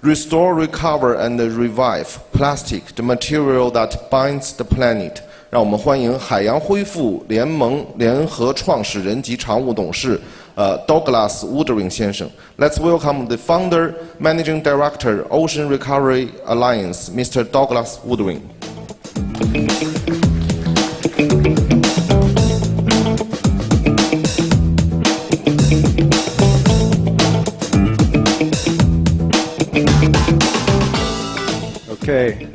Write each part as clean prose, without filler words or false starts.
Restore, recover, and revive plastic, the material that binds the planet. 让我们欢迎海洋恢复联盟联合创始人及常务董事Douglas Woodring 先生。Let's welcome the founder, managing director, Ocean Recovery Alliance, Mr. Douglas Woodring. Okay,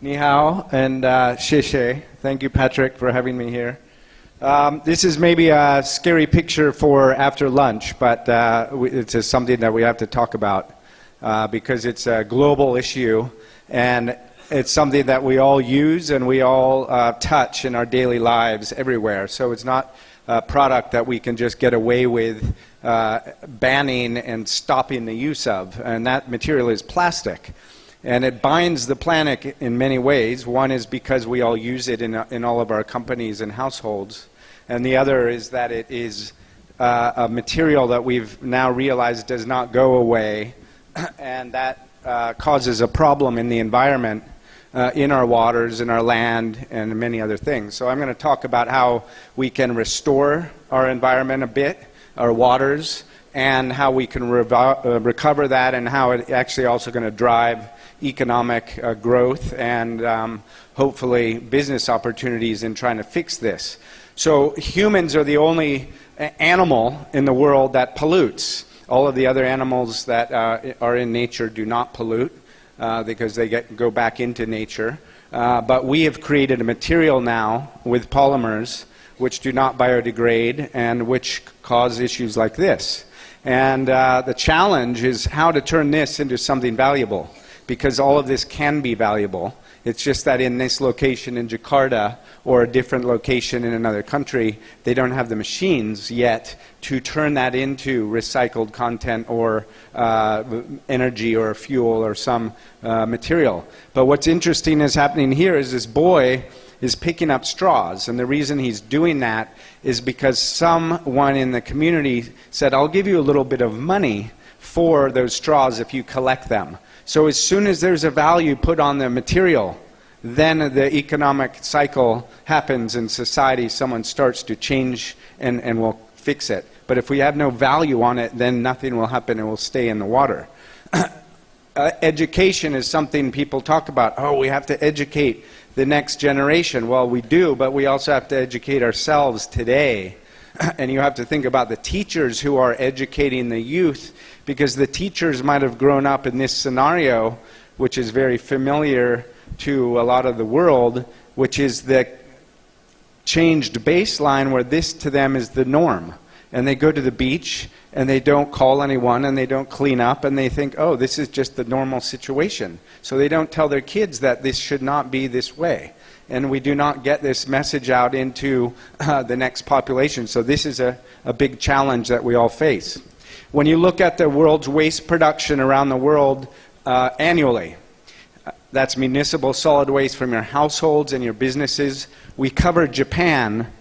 ni hao and xie xie. Thank you, Patrick, for having me here. This is maybe a scary picture for after lunch, but it's something that we have to talk about because it's a global issue and it's something that we all use and we all touch in our daily lives everywhere. So it's not a product that we can just get away with banning and stopping the use of, and that material is plastic. And it binds the planet in many ways. One is because we all use it in all of our companies and households. And the other is that it is a material that we've now realized does not go away. And that causes a problem in the environment, in our waters, in our land, and many other things. So I'm going to talk about how we can restore our environment a bit, our waters, and how we can recover that, and how it's actually also going to drive economic growth and hopefully business opportunities in trying to fix this. So humans are the only animal in the world that pollutes. All of the other animals that are in nature do not pollute because they go back into nature. But we have created a material now with polymers which do not biodegrade and which cause issues like this. And the challenge is how to turn this into something valuable, because all of this can be valuable. It's just that in this location in Jakarta or a different location in another country, they don't have the machines yet to turn that into recycled content or energy or fuel or some material. But what's interesting is happening here is this boy is picking up straws, and the reason he's doing that is because someone in the community said, I'll give you a little bit of money for those straws if you collect them. So as soon as there's a value put on the material, then the economic cycle happens in society. Someone starts to change and will fix it. But if we have no value on it, then nothing will happen. It will stay in the water. Education is something people talk about. Oh, we have to educate the next generation. Well, we do, but we also have to educate ourselves today. And you have to think about the teachers who are educating the youth, because the teachers might have grown up in this scenario, which is very familiar to a lot of the world, which is the changed baseline where this to them is the norm. And they go to the beach and they don't call anyone and they don't clean up and they think, oh, this is just the normal situation. So they don't tell their kids that this should not be this way. And we do not get this message out into the next population. So this is a big challenge that we all face. When you look at the world's waste production around the world annually, that's municipal solid waste from your households and your businesses. We cover Japan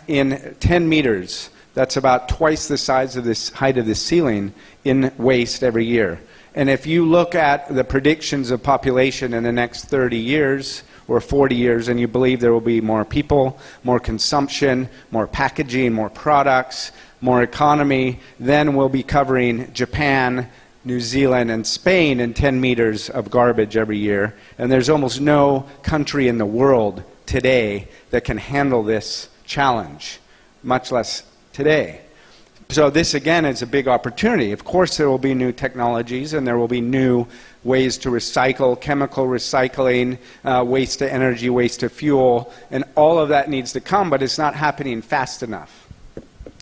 in 10 meters. That's about twice the size of this height of the ceiling in waste every year. And if you look at the predictions of population in the next 30 years or 40 years, and you believe there will be more people, more consumption, more packaging, more products, more economy, then we'll be covering Japan, New Zealand, and Spain in 10 meters of garbage every year. And there's almost no country in the world today that can handle this challenge, much less today. So this, again, is a big opportunity. Of course, there will be new technologies and there will be new ways to recycle, chemical recycling, waste to energy, waste to fuel, and all of that needs to come, but it's not happening fast enough.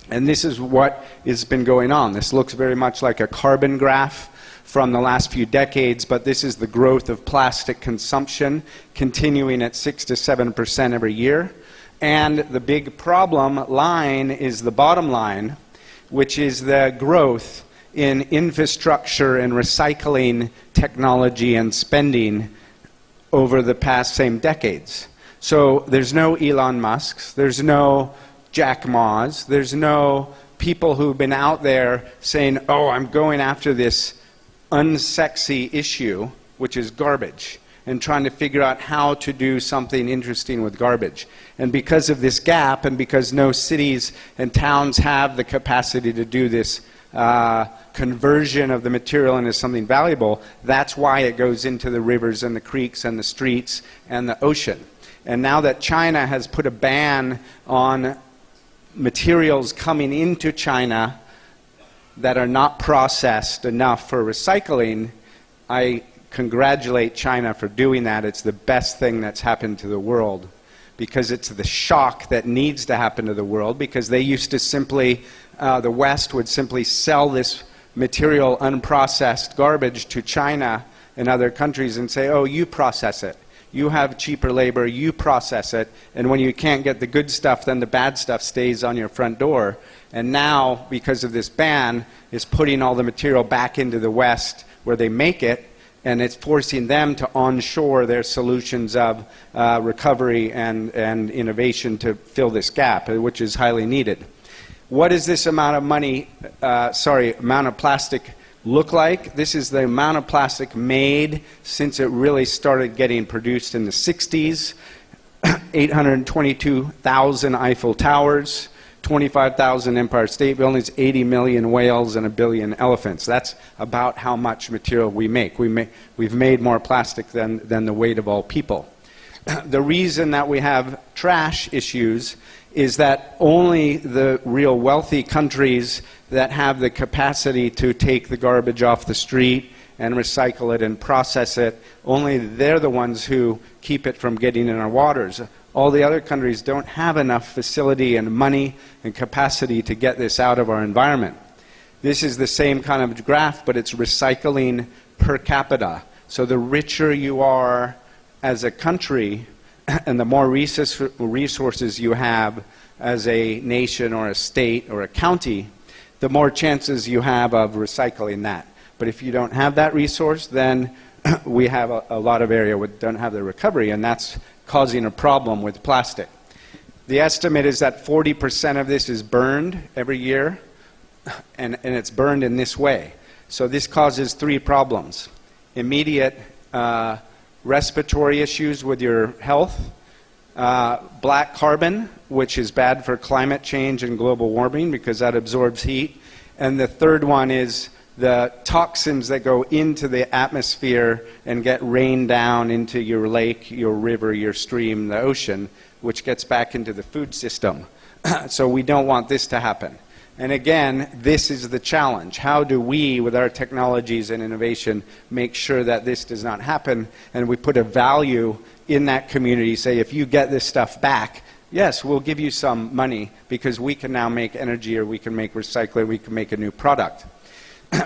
And this is what has been going on. This looks very much like a carbon graph from the last few decades, but this is the growth of plastic consumption continuing at 6 to 7% every year. And the big problem line is the bottom line, which is the growth in infrastructure and recycling technology and spending over the past same decades. So there's no Elon Musks, there's no Jack Ma's, there's no people who've been out there saying, oh, I'm going after this unsexy issue, which is garbage, and trying to figure out how to do something interesting with garbage. And because of this gap, and because no cities and towns have the capacity to do this conversion of the material into something valuable, that's why it goes into the rivers and the creeks and the streets and the ocean. And now that China has put a ban on materials coming into China that are not processed enough for recycling, I congratulate China for doing that. It's the best thing that's happened to the world, because it's the shock that needs to happen to the world, because they used to simply, the West would simply sell this material, unprocessed garbage to China and other countries and say, oh, you process it. You have cheaper labor, you process it, and when you can't get the good stuff, then the bad stuff stays on your front door. And now, because of this ban, it's putting all the material back into the West where they make it, and it's forcing them to onshore their solutions of recovery and innovation to fill this gap, which is highly needed. What does this amount of money, amount of plastic look like? This is the amount of plastic made since it really started getting produced in the 60s. 822,000 Eiffel Towers, 25,000 Empire State Buildings, 80 million whales, and 1 billion elephants. That's about how much material we make. We've made more plastic than the weight of all people. The reason that we have trash issues is that only the real wealthy countries that have the capacity to take the garbage off the street and recycle it and process it, only they're the ones who keep it from getting in our waters. All the other countries don't have enough facility and money and capacity to get this out of our environment. This is the same kind of graph, but it's recycling per capita. So the richer you are as a country, and the more resources you have as a nation or a state or a county, the more chances you have of recycling that. But if you don't have that resource, then we have a lot of area that don't have the recovery, and that's causing a problem with plastic. The estimate is that 40% of this is burned every year, and it's burned in this way. So this causes 3 problems. Immediate respiratory issues with your health, black carbon, which is bad for climate change and global warming because that absorbs heat, and the third one is the toxins that go into the atmosphere and get rained down into your lake, your river, your stream, the ocean, which gets back into the food system. So we don't want this to happen. And again, this is the challenge. How do we, with our technologies and innovation, make sure that this does not happen? And we put a value in that community, say, if you get this stuff back, yes, we'll give you some money because we can now make energy, or we can make recycling, we can make a new product.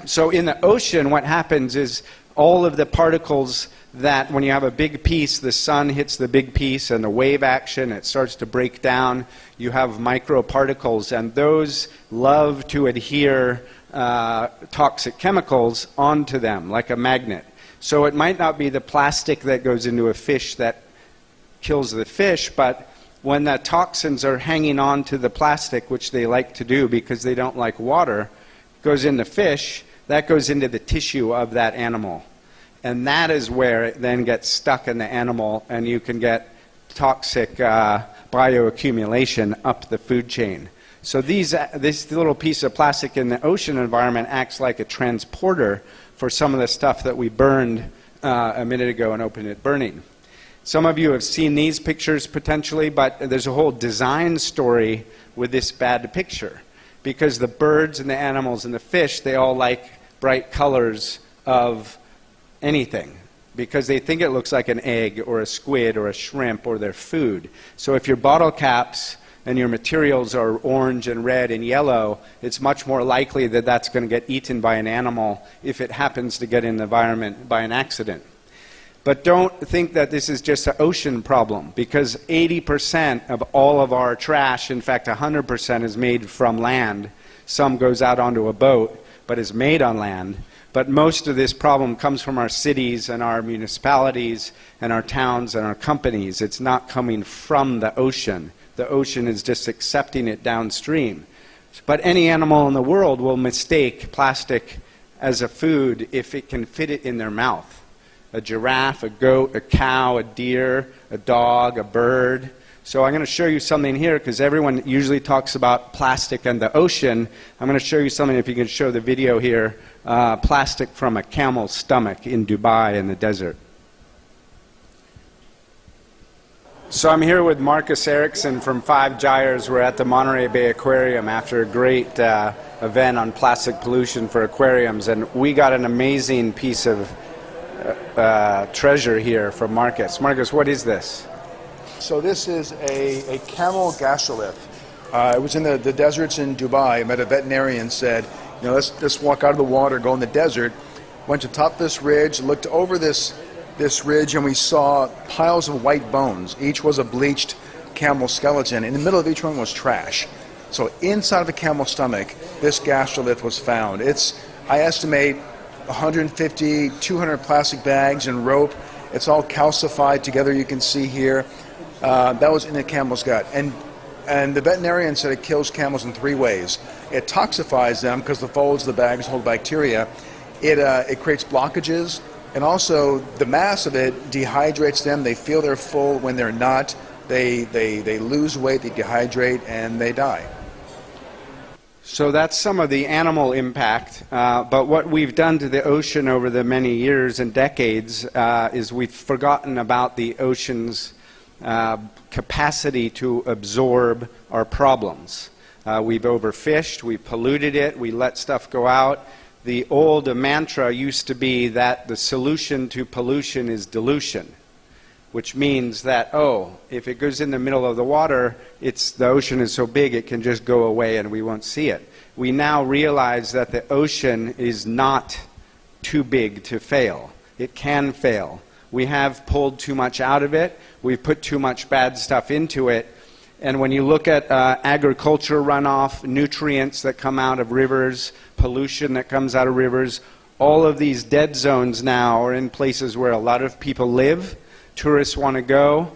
So in the ocean, what happens is all of the particles that when you have a big piece, the sun hits the big piece and the wave action, it starts to break down. You have microparticles, and those love to adhere toxic chemicals onto them like a magnet. So it might not be the plastic that goes into a fish that kills the fish, but when the toxins are hanging on to the plastic, which they like to do because they don't like water, goes in the fish, that goes into the tissue of that animal. And that is where it then gets stuck in the animal, and you can get toxic bioaccumulation up the food chain. So this little piece of plastic in the ocean environment acts like a transporter for some of the stuff that we burned a minute ago and opened it burning. Some of you have seen these pictures potentially, but there's a whole design story with this bad picture. Because the birds and the animals and the fish, they all like bright colors of anything. Because they think it looks like an egg or a squid or a shrimp or their food. So if your bottle caps and your materials are orange and red and yellow, it's much more likely that that's going to get eaten by an animal if it happens to get in the environment by an accident. But don't think that this is just an ocean problem, because 80% of all of our trash, in fact 100%, is made from land. Some goes out onto a boat, but is made on land. But most of this problem comes from our cities and our municipalities and our towns and our companies. It's not coming from the ocean. The ocean is just accepting it downstream. But any animal in the world will mistake plastic as a food if it can fit it in their mouth. A giraffe, a goat, a cow, a deer, a dog, a bird. So I'm going to show you something here because everyone usually talks about plastic and the ocean. I'm going to show you something, if you can show the video here, plastic from a camel's stomach in Dubai in the desert. So I'm here with Marcus Erickson from Five Gyres. We're at the Monterey Bay Aquarium after a great event on plastic pollution for aquariums, and we got an amazing piece of treasure here from Marcus. Marcus, what is this? So this is a camel gastrolith. It was in the deserts in Dubai. I met a veterinarian, said, you know, let's walk out of the water, go in the desert. Went to top this ridge, looked over this ridge, and we saw piles of white bones. Each was a bleached camel skeleton. In the middle of each one was trash. So inside of a camel's stomach, this gastrolith was found. It's, I estimate, 150, 200 plastic bags and rope. It's all calcified together, you can see here. That was in the camel's gut. And the veterinarian said it kills camels in 3 ways. It toxifies them because the folds of the bags hold bacteria. It creates blockages. And also, the mass of it dehydrates them. They feel they're full when they're not. They lose weight, they dehydrate, and they die. So that's some of the animal impact. But what we've done to the ocean over the many years and decades is we've forgotten about the ocean's capacity to absorb our problems. We've overfished, we've polluted it, we let stuff go out. The old mantra used to be that the solution to pollution is dilution, which means that, oh, if it goes in the middle of the water, the ocean is so big it can just go away and we won't see it. We now realize that the ocean is not too big to fail. It can fail. We have pulled too much out of it. We've put too much bad stuff into it. And when you look at agriculture runoff, nutrients that come out of rivers, pollution that comes out of rivers, all of these dead zones now are in places where a lot of people live. Tourists want to go.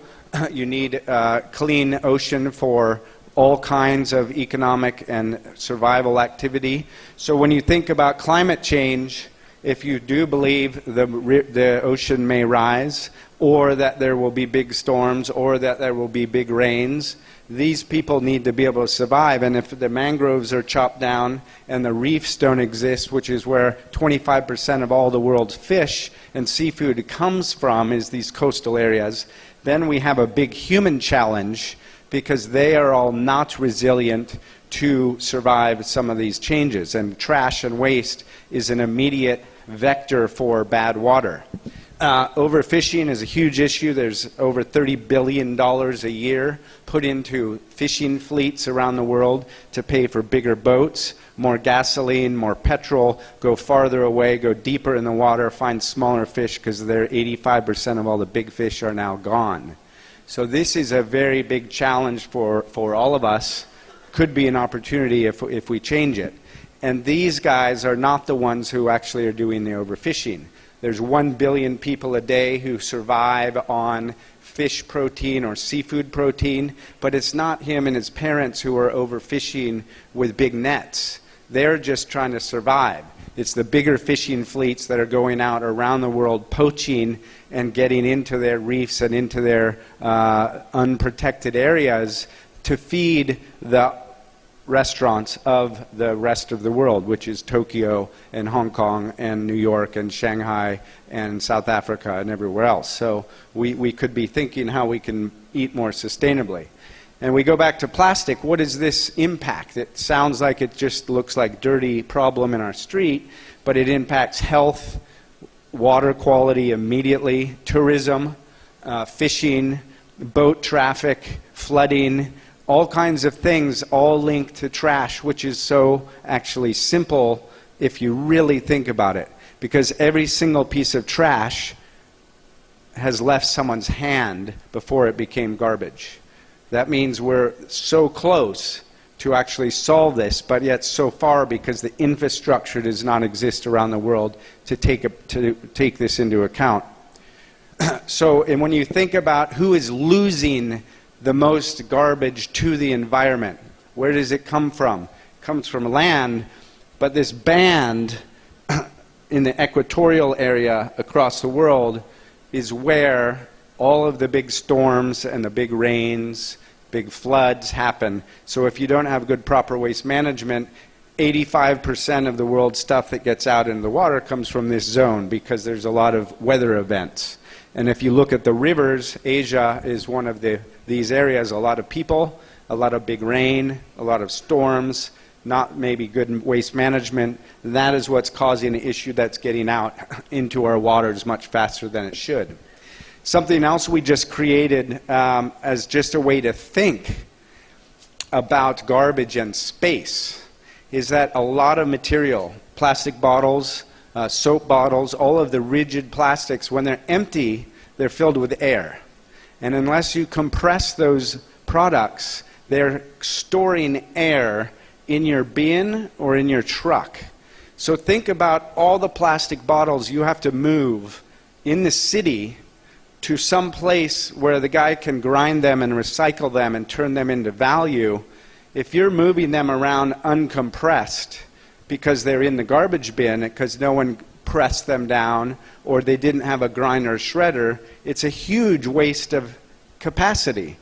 You need clean ocean for all kinds of economic and survival activity. So when you think about climate change, if you do believe the ocean may rise, or that there will be big storms, or that there will be big rains, these people need to be able to survive. And if the mangroves are chopped down and the reefs don't exist, which is where 25% of all the world's fish and seafood comes from, is these coastal areas, then we have a big human challenge because they are all not resilient to survive some of these changes. And trash and waste is an immediate vector for bad water. Overfishing is a huge issue. There's over $30 billion a year put into fishing fleets around the world to pay for bigger boats, more gasoline, more petrol, go farther away, go deeper in the water, find smaller fish because they're 85% of all the big fish are now gone. So this is a very big challenge for all of us. Could be an opportunity if we change it. And these guys are not the ones who actually are doing the overfishing. There's 1 billion people a day who survive on fish protein or seafood protein, but it's not him and his parents who are overfishing with big nets. They're just trying to survive. It's the bigger fishing fleets that are going out around the world poaching and getting into their reefs and into their unprotected areas to feed the restaurants of the rest of the world, which is Tokyo and Hong Kong and New York and Shanghai and South Africa and everywhere else. So we could be thinking how we can eat more sustainably. And we go back to plastic. What is this impact? It sounds like it just looks like dirty problem in our street, but it impacts health, water quality immediately, tourism, fishing, boat traffic, flooding, all kinds of things, all linked to trash, which is so actually simple if you really think about it. Because every single piece of trash has left someone's hand before it became garbage. That means we're so close to actually solve this, but yet so far because the infrastructure does not exist around the world to take this into account. So, and when you think about who is losing the most garbage to the environment, where does it come from? It comes from land, but this band in the equatorial area across the world is where all of the big storms and the big rains, big floods happen. So if you don't have good proper waste management, 85% of the world's stuff that gets out into the water comes from this zone because there's a lot of weather events. And if you look at the rivers, Asia is one of these areas, a lot of people, a lot of big rain, a lot of storms, not maybe good waste management. That is what's causing an issue that's getting out into our waters much faster than it should. Something else we just created as just a way to think about garbage and space is that a lot of material, plastic bottles, soap bottles, all of the rigid plastics, when they're empty, they're filled with air. And unless you compress those products, they're storing air in your bin or in your truck. So think about all the plastic bottles you have to move in the city to some place where the guy can grind them and recycle them and turn them into value. If you're moving them around uncompressed because they're in the garbage bin because no one pressed them down or they didn't have a grinder or shredder, it's a huge waste of capacity.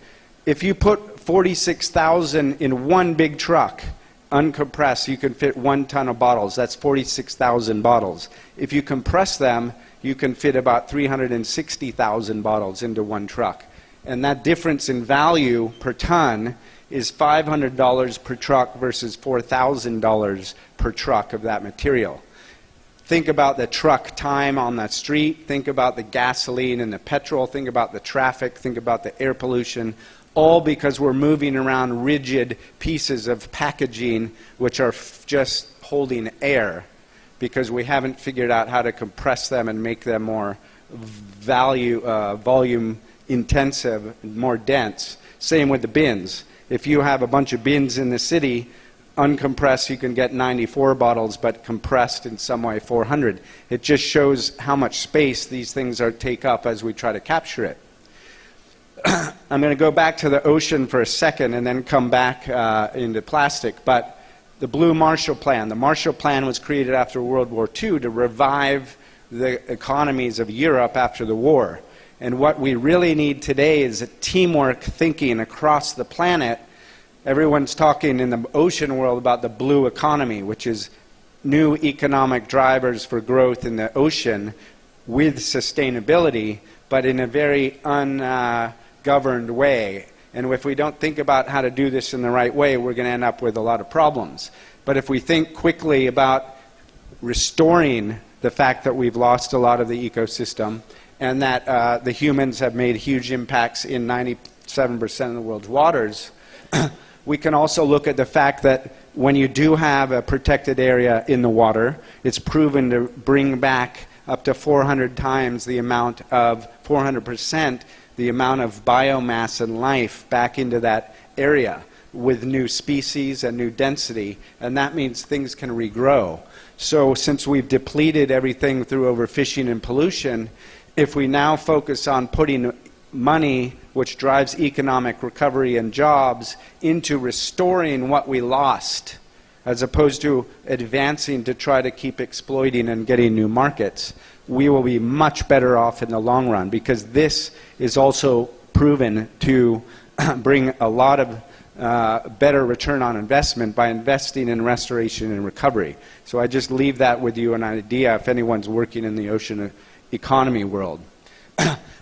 If you put 46,000 in one big truck, uncompressed, you can fit 1 ton of bottles. That's 46,000 bottles. If you compress them, you can fit about 360,000 bottles into one truck. And that difference in value per ton is $500 per truck versus $4,000 per truck of that material. Think about the truck time on the street. Think about the gasoline and the petrol. Think about the traffic. Think about the air pollution. All because we're moving around rigid pieces of packaging which are just holding air because we haven't figured out how to compress them and make them more volume intensive, more dense. Same with the bins. If you have a bunch of bins in the city, uncompressed you can get 94 bottles, but compressed in some way 400. It just shows how much space these things take up as we try to capture it. I'm going to go back to the ocean for a second and then come back into plastic. But the Blue Marshall Plan. The Marshall Plan was created after World War II to revive the economies of Europe after the war. And what we really need today is a teamwork thinking across the planet. Everyone's talking in the ocean world about the blue economy, which is new economic drivers for growth in the ocean with sustainability, but in a very ungoverned way. And if we don't think about how to do this in the right way, we're going to end up with a lot of problems. But if we think quickly about restoring the fact that we've lost a lot of the ecosystem and that the humans have made huge impacts in 97% of the world's waters, we can also look at the fact that when you do have a protected area in the water, it's proven to bring back up to 400 times the amount of, 400% the amount of biomass and life back into that area with new species and new density, and that means things can regrow. So since we've depleted everything through overfishing and pollution, if we now focus on putting money, which drives economic recovery and jobs, into restoring what we lost, as opposed to advancing to try to keep exploiting and getting new markets, we will be much better off in the long run, because this is also proven to bring a lot of better return on investment by investing in restoration and recovery. So I just leave that with you, an idea if anyone's working in the ocean economy world.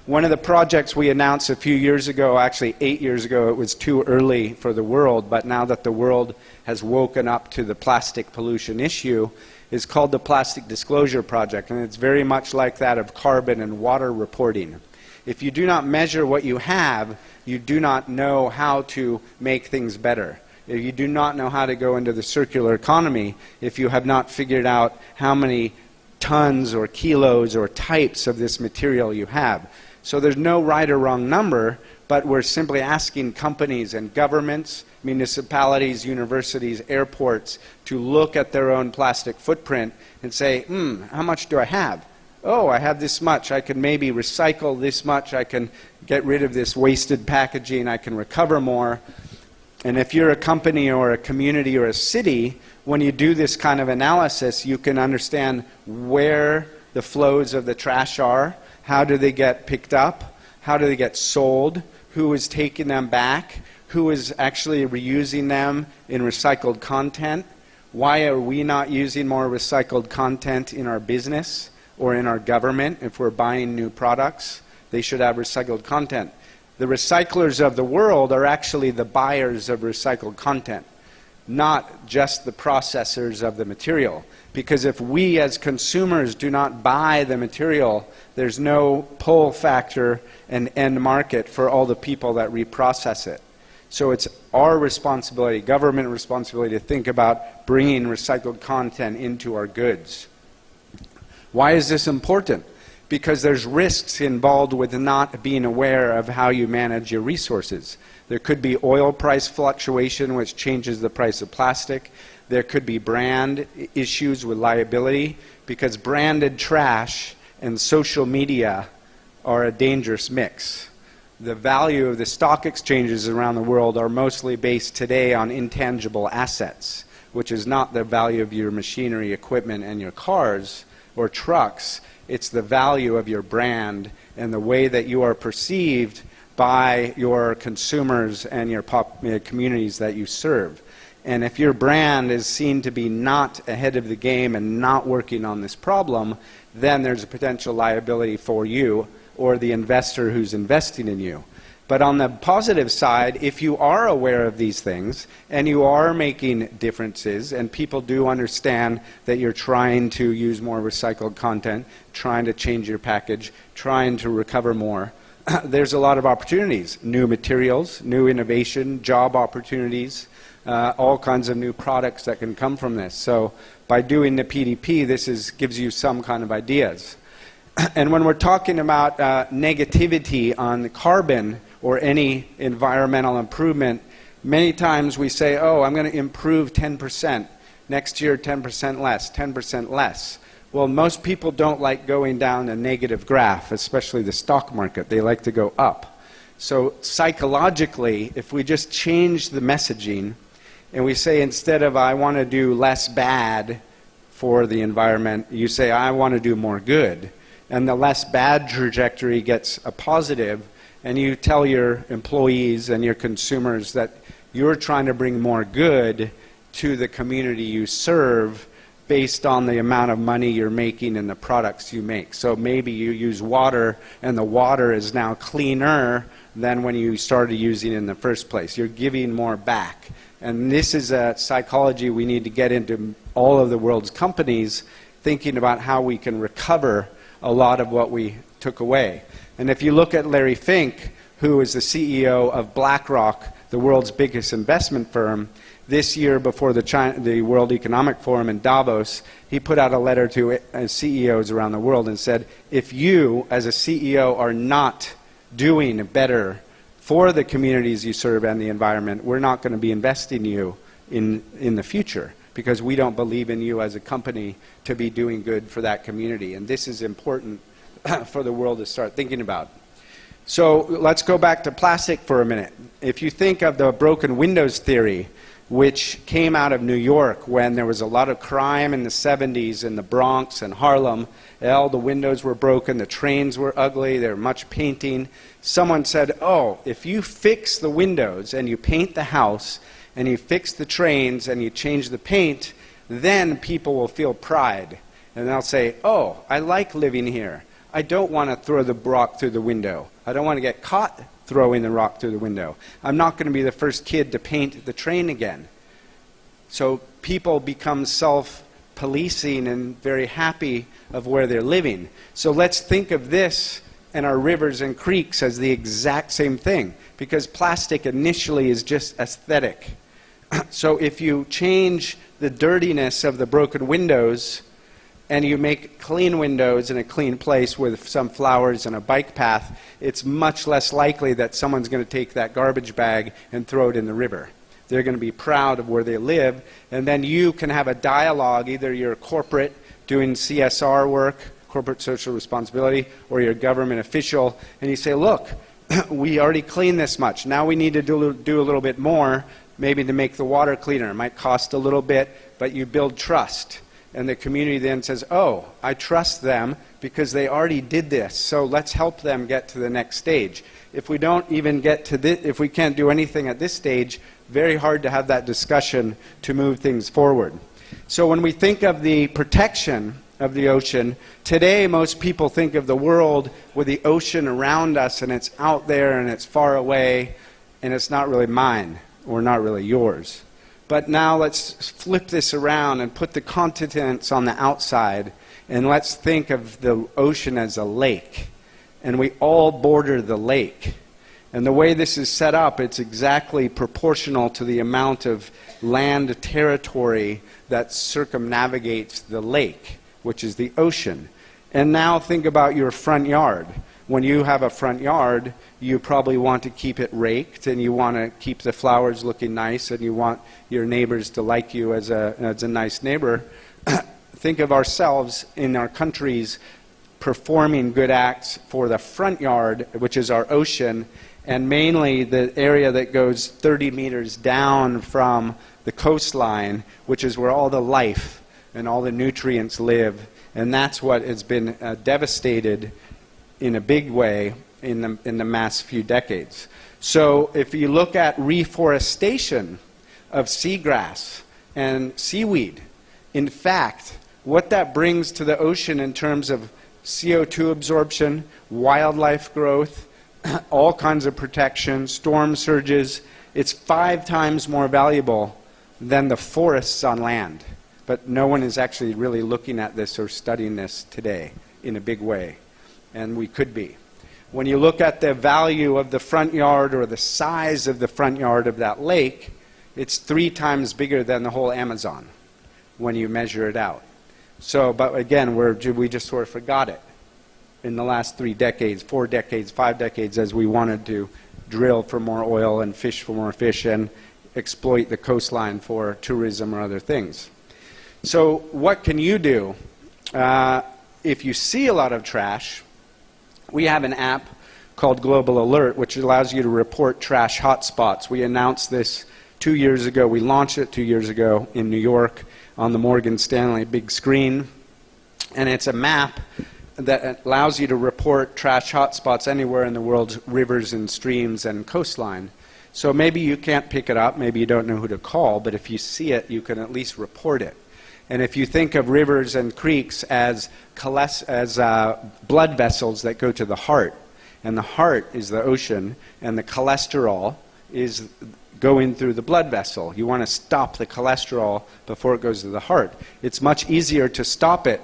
One of the projects we announced a few years ago, actually 8 years ago, it was too early for the world, but now that the world has woken up to the plastic pollution issue, is called the Plastic Disclosure Project, and it's very much like that of carbon and water reporting. If you do not measure what you have, you do not know how to make things better. If you do not know how to go into the circular economy, if you have not figured out how many tons or kilos or types of this material you have. So there's no right or wrong number, but we're simply asking companies and governments, municipalities, universities, airports to look at their own plastic footprint and say, how much do I have? Oh, I have this much. I can maybe recycle this much. I can get rid of this wasted packaging. I can recover more. And if you're a company or a community or a city, when you do this kind of analysis, you can understand where the flows of the trash are, how do they get picked up, how do they get sold, who is taking them back, who is actually reusing them in recycled content. Why are we not using more recycled content in our business or in our government? If we're buying new products, they should have recycled content. The recyclers of the world are actually the buyers of recycled content, not just the processors of the material. Because if we as consumers do not buy the material, there's no pull factor and end market for all the people that reprocess it. So it's our responsibility, government responsibility, to think about bringing recycled content into our goods. Why is this important? Because there's risks involved with not being aware of how you manage your resources. There could be oil price fluctuation, which changes the price of plastic. There could be brand issues with liability, because branded trash and social media are a dangerous mix. The value of the stock exchanges around the world are mostly based today on intangible assets, which is not the value of your machinery, equipment, and your cars or trucks. It's the value of your brand and the way that you are perceived by your consumers and your communities that you serve. And if your brand is seen to be not ahead of the game and not working on this problem, then there's a potential liability for you or the investor who's investing in you. But on the positive side, if you are aware of these things and you are making differences and people do understand that you're trying to use more recycled content, trying to change your package, trying to recover more, there's a lot of opportunities. New materials, new innovation, job opportunities, all kinds of new products that can come from this. So by doing the PDP, gives you some kind of ideas. And when we're talking about negativity on the carbon or any environmental improvement, many times we say, oh, I'm going to improve 10%. Next year, 10% less, 10% less. Well, most people don't like going down a negative graph, especially the stock market. They like to go up. So psychologically, if we just change the messaging and we say, instead of I want to do less bad for the environment, you say I want to do more good. And the less bad trajectory gets a positive, and you tell your employees and your consumers that you're trying to bring more good to the community you serve based on the amount of money you're making and the products you make. So maybe you use water, and the water is now cleaner than when you started using it in the first place. You're giving more back. And this is a psychology we need to get into all of the world's companies, thinking about how we can recover a lot of what we took away. And if you look at Larry Fink, who is the CEO of BlackRock, the world's biggest investment firm, this year before the World Economic Forum in Davos, he put out a letter to CEOs around the world and said, if you as a CEO are not doing better for the communities you serve and the environment, we're not going to be investing you in the future, because we don't believe in you as a company to be doing good for that community. And this is important for the world to start thinking about. So let's go back to plastic for a minute. If you think of the broken windows theory, which came out of New York when there was a lot of crime in the 70s in the Bronx and Harlem, all the windows were broken, the trains were ugly, there was much painting. Someone said, oh, if you fix the windows and you paint the house and you fix the trains and you change the paint, then people will feel pride. And they'll say, oh, I like living here. I don't want to throw the rock through the window. I don't want to get caught throwing the rock through the window. I'm not going to be the first kid to paint the train again. So people become self-policing and very happy of where they're living. So let's think of this and our rivers and creeks as the exact same thing, because plastic initially is just aesthetic. So if you change the dirtiness of the broken windows and you make clean windows in a clean place with some flowers and a bike path, it's much less likely that someone's going to take that garbage bag and throw it in the river. They're going to be proud of where they live, and then you can have a dialogue, either you're corporate doing CSR work, corporate social responsibility, or you're a government official, and you say, look, we already cleaned this much. Now we need to do a little bit more. maybe to make the water cleaner. It might cost a little bit, but you build trust. And the community then says, oh, I trust them because they already did this, so let's help them get to the next stage. If we don't even get to this, if we can't do anything at this stage, very hard to have that discussion to move things forward. So when we think of the protection of the ocean, today most people think of the world with the ocean around us, and it's out there and it's far away, and it's not really mine or not really yours. But now let's flip this around and put the continents on the outside, and let's think of the ocean as a lake. And we all border the lake. And the way this is set up, it's exactly proportional to the amount of land territory that circumnavigates the lake, which is the ocean. And now think about your front yard. When you have a front yard, you probably want to keep it raked, and you want to keep the flowers looking nice, and you want your neighbors to like you as a nice neighbor. Think of ourselves in our countries performing good acts for the front yard, which is our ocean, and mainly the area that goes 30 meters down from the coastline, which is where all the life and all the nutrients live. And that's what has been devastated in a big way in the last few decades. So if you look at reforestation of seagrass and seaweed, in fact, what that brings to the ocean in terms of CO2 absorption, wildlife growth, all kinds of protection, storm surges, it's 5 times more valuable than the forests on land. But no one is actually really looking at this or studying this today in a big way. And we could be. When you look at the value of the front yard or the size of the front yard of that lake, it's 3 times bigger than the whole Amazon when you measure it out. So, but again, we just sort of forgot it in the last 3 decades, 4 decades, 5 decades, as we wanted to drill for more oil and fish for more fish and exploit the coastline for tourism or other things. So what can you do? If you see a lot of trash, we have an app called Global Alert, which allows you to report trash hotspots. We announced this 2 years ago. We launched it 2 years ago in New York on the Morgan Stanley big screen. And it's a map that allows you to report trash hotspots anywhere in the world's rivers and streams and coastline. So maybe you can't pick it up, maybe you don't know who to call, but if you see it, you can at least report it. And if you think of rivers and creeks as blood vessels that go to the heart, and the heart is the ocean, and the cholesterol is going through the blood vessel. You want to stop the cholesterol before it goes to the heart. It's much easier to stop it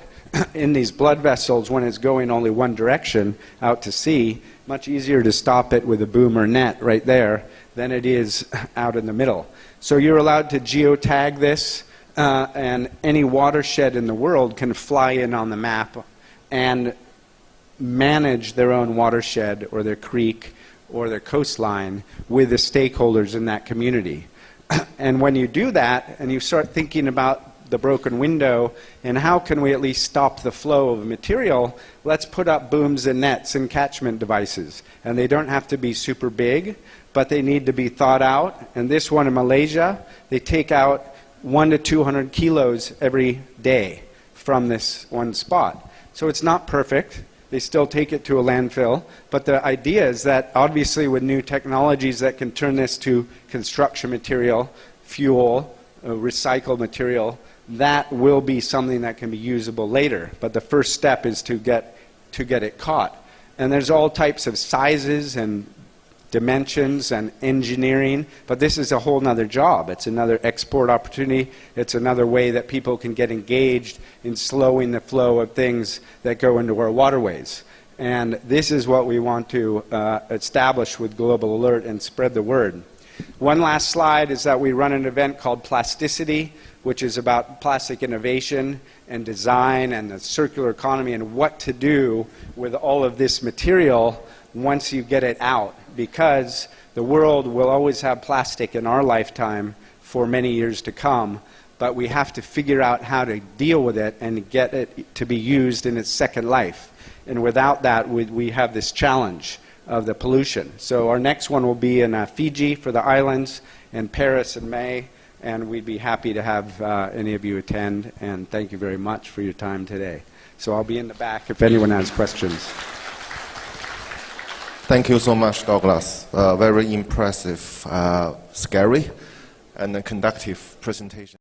in these blood vessels when it's going only one direction out to sea. Much easier to stop it with a boom or net right there than it is out in the middle. So you're allowed to geotag this, and any watershed in the world can fly in on the map and manage their own watershed or their creek or their coastline with the stakeholders in that community. And when you do that and you start thinking about the broken window and how can we at least stop the flow of material, let's put up booms and nets and catchment devices. And they don't have to be super big, but they need to be thought out. And this one in Malaysia, they take out 100 to 200 kilos every day from this one spot. So it's not perfect. They still take it to a landfill. But the idea is that obviously with new technologies that can turn this to construction material, fuel, recycled material, that will be something that can be usable later. But the first step is to get it caught. And there's all types of sizes and dimensions and engineering, but this is a whole nother job. It's another export opportunity. It's another way that people can get engaged in slowing the flow of things that go into our waterways. And this is what we want to establish with Global Alert and spread the word. One last slide is that we run an event called Plasticity, which is about plastic innovation and design and the circular economy and what to do with all of this material once you get it out, because the world will always have plastic in our lifetime for many years to come, but we have to figure out how to deal with it and get it to be used in its second life. And without that, we have this challenge of the pollution. So our next one will be in Fiji for the islands, in Paris in May, and we'd be happy to have any of you attend, and thank you very much for your time today. So I'll be in the back if anyone has questions. Thank you so much, Douglas. Very impressive, scary, and conductive presentation.